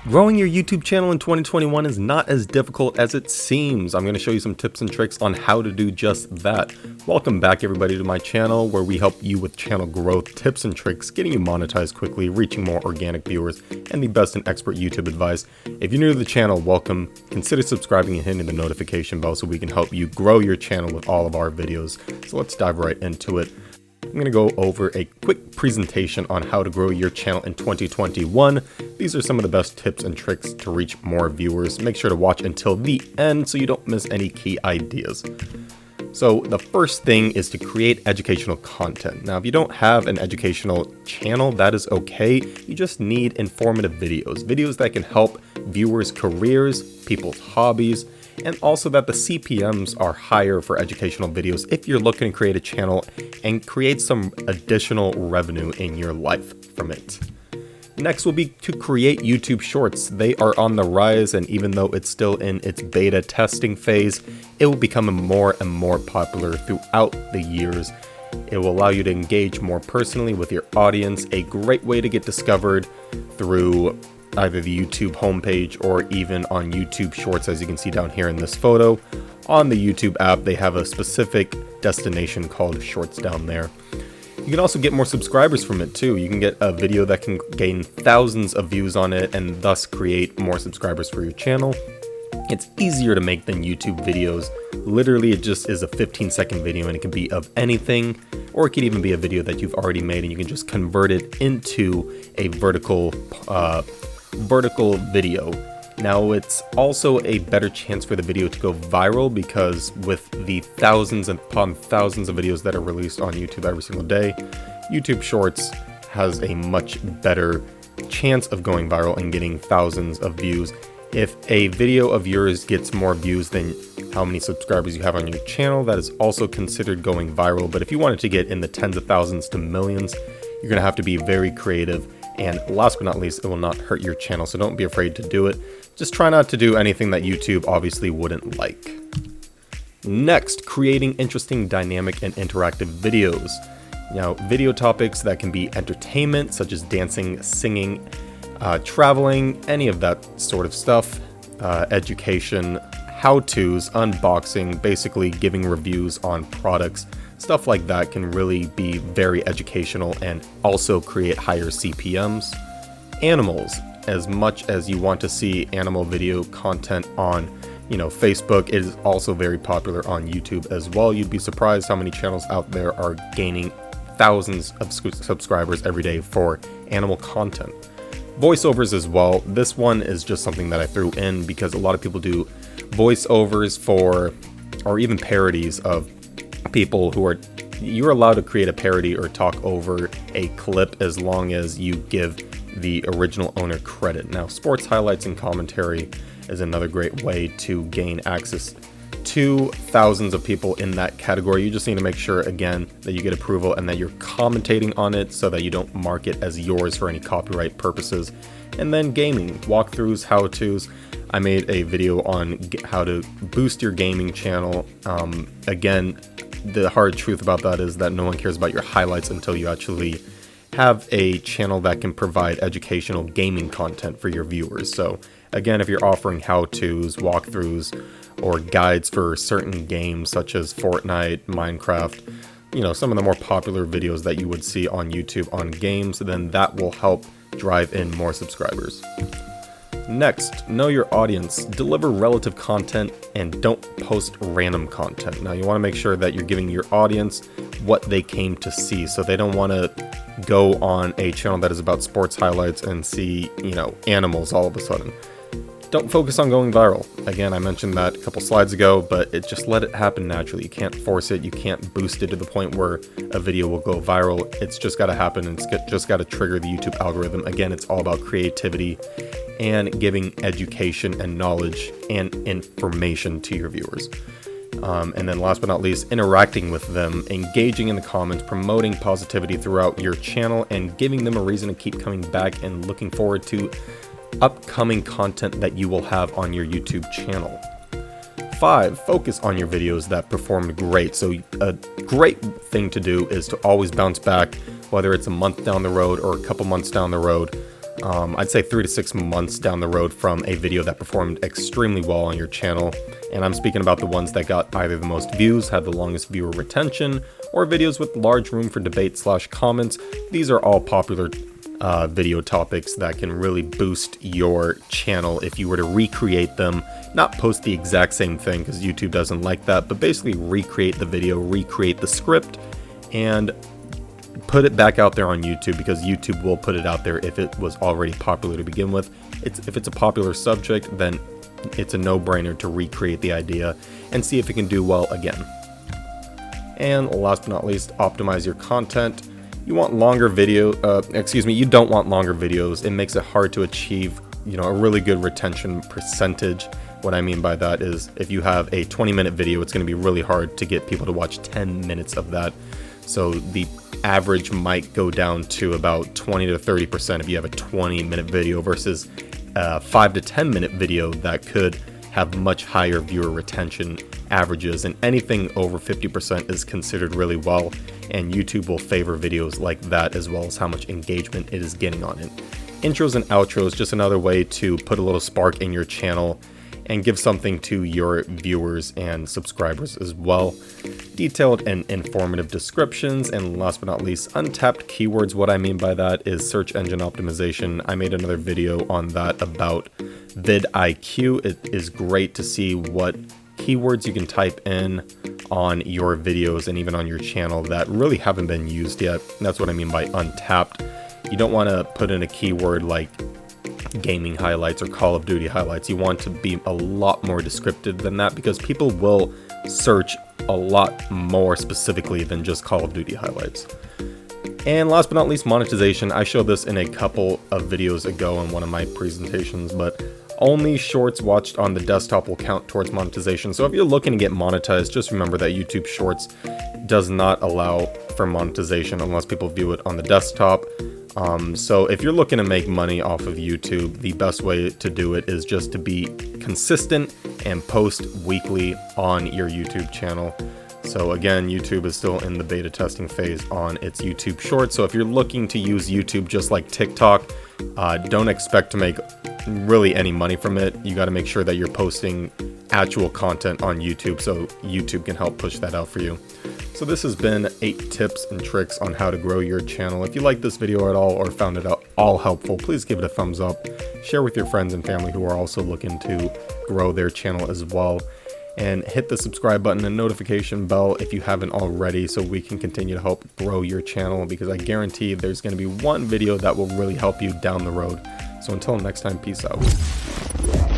Growing your YouTube channel in 2021 is not as difficult as it seems. I'm going to show you some tips and tricks on how to do just that. Welcome back everybody to my channel where we help you with channel growth, tips and tricks, getting you monetized quickly, reaching more organic viewers, and the best in expert YouTube advice. If you're new to the channel, welcome. Consider subscribing and hitting the notification bell so we can help you grow your channel with all of our videos. So let's dive right into it. I'm going to go over a quick presentation on how to grow your channel in 2021. These are some of the best tips and tricks to reach more viewers. Make sure to watch until the end so you don't miss any key ideas. So the first thing is to create educational content. Now, if you don't have an educational channel, that is okay. You just need informative videos that can help viewers' careers, people's hobbies, and also that the CPMs are higher for educational videos if you're looking to create a channel and create some additional revenue in your life from it. Next will be to create YouTube Shorts. They are on the rise, and even though it's still in its beta testing phase, it will become more and more popular throughout the years. It will allow you to engage more personally with your audience, a great way to get discovered through either the YouTube homepage or even on YouTube Shorts, as you can see down here in this photo. On the YouTube app, they have a specific destination called Shorts down there. You can also get more subscribers from it too. You can get a video that can gain thousands of views on it and thus create more subscribers for your channel. It's easier to make than YouTube videos. Literally, it just is a 15-second video and it can be of anything, or it could even be a video that you've already made and you can just convert it into a vertical video. Now, it's also a better chance for the video to go viral because with the thousands upon thousands of videos that are released on YouTube every single day, YouTube Shorts has a much better chance of going viral and getting thousands of views. If a video of yours gets more views than how many subscribers you have on your channel, that is also considered going viral. But if you wanted to get in the tens of thousands to millions, you're going to have to be very creative. And last but not least, it will not hurt your channel, so don't be afraid to do it. Just try not to do anything that YouTube obviously wouldn't like. Next, creating interesting, dynamic, and interactive videos. Now, video topics that can be entertainment, such as dancing, singing, traveling, any of that sort of stuff, education, how-tos, unboxing, basically giving reviews on products. Stuff like that can really be very educational and also create higher CPMs. Animals, as much as you want to see animal video content on, Facebook, it is also very popular on YouTube as well. You'd be surprised how many channels out there are gaining thousands of subscribers every day for animal content. Voiceovers as well. This one is just something that I threw in because a lot of people do voiceovers for, or even parodies of people who are, you're allowed to create a parody or talk over a clip as long as you give the original owner credit. Now, sports highlights and commentary is another great way to gain access to thousands of people in that category. You just need to make sure, again, that you get approval and that you're commentating on it so that you don't mark it as yours for any copyright purposes. And then gaming, walkthroughs, how-tos. I made a video on how to boost your gaming channel. Again, the hard truth about that is that no one cares about your highlights until you actually have a channel that can provide educational gaming content for your viewers. So again, if you're offering how-tos, walkthroughs, or guides for certain games such as Fortnite, Minecraft, some of the more popular videos that you would see on YouTube on games, then that will help drive in more subscribers. Next, know your audience. Deliver relative content and don't post random content. Now, you want to make sure that you're giving your audience what they came to see, so they don't want to go on a channel that is about sports highlights and see, animals all of a sudden. Don't focus on going viral. Again, I mentioned that a couple slides ago, but just let it happen naturally. You can't force it. You can't boost it to the point where a video will go viral. It's just got to happen, and it's just got to trigger the YouTube algorithm. Again, it's all about creativity and giving education and knowledge and information to your viewers. And then last but not least, interacting with them, engaging in the comments, promoting positivity throughout your channel, and giving them a reason to keep coming back and looking forward to upcoming content that you will have on your YouTube channel. 5, focus on your videos that performed great. So a great thing to do is to always bounce back, whether it's a month down the road or a couple months down the road. I'd say 3 to 6 months down the road from a video that performed extremely well on your channel. And I'm speaking about the ones that got either the most views, had the longest viewer retention, or videos with large room for debate / comments. These are all popular video topics that can really boost your channel if you were to recreate them. Not post the exact same thing, because YouTube doesn't like that, but basically recreate the video, recreate the script, and put it back out there on YouTube, because YouTube will put it out there if it was already popular to begin with. If it's a popular subject, then it's a no-brainer to recreate the idea and see if it can do well again. And last but not least, optimize your content. You want longer video, you don't want longer videos. It makes it hard to achieve, a really good retention percentage. What I mean by that is if you have a 20-minute video, it's going to be really hard to get people to watch 10 minutes of that. So the average might go down to about 20 to 30% if you have a 20-minute video versus a 5 to 10-minute video that could have much higher viewer retention averages, and anything over 50% is considered really well, and YouTube will favor videos like that as well as how much engagement it is getting on it. Intros and outros, just another way to put a little spark in your channel and give something to your viewers and subscribers as well. Detailed and informative descriptions, and last but not least, untapped keywords. What I mean by that is search engine optimization. I made another video on that about vidIQ. It is great to see what keywords you can type in on your videos and even on your channel that really haven't been used yet. And that's what I mean by untapped. You don't want to put in a keyword like gaming highlights or Call of Duty highlights. You want to be a lot more descriptive than that, because people will search a lot more specifically than just Call of Duty highlights. And last but not least, monetization. I showed this in a couple of videos ago in one of my presentations, but only shorts watched on the desktop will count towards monetization. So if you're looking to get monetized, just remember that YouTube Shorts does not allow for monetization unless people view it on the desktop. So if you're looking to make money off of YouTube, the best way to do it is just to be consistent and post weekly on your YouTube channel. So again, YouTube is still in the beta testing phase on its YouTube Shorts. So if you're looking to use YouTube just like TikTok, don't expect to make really any money from it. You got to make sure that you're posting actual content on YouTube so YouTube can help push that out for you. So this has been 8 tips and tricks on how to grow your channel. If you liked this video at all or found it all helpful, please give it a thumbs up. Share with your friends and family who are also looking to grow their channel as well. And hit the subscribe button and notification bell if you haven't already, so we can continue to help grow your channel, because I guarantee there's going to be one video that will really help you down the road. So until next time, peace out.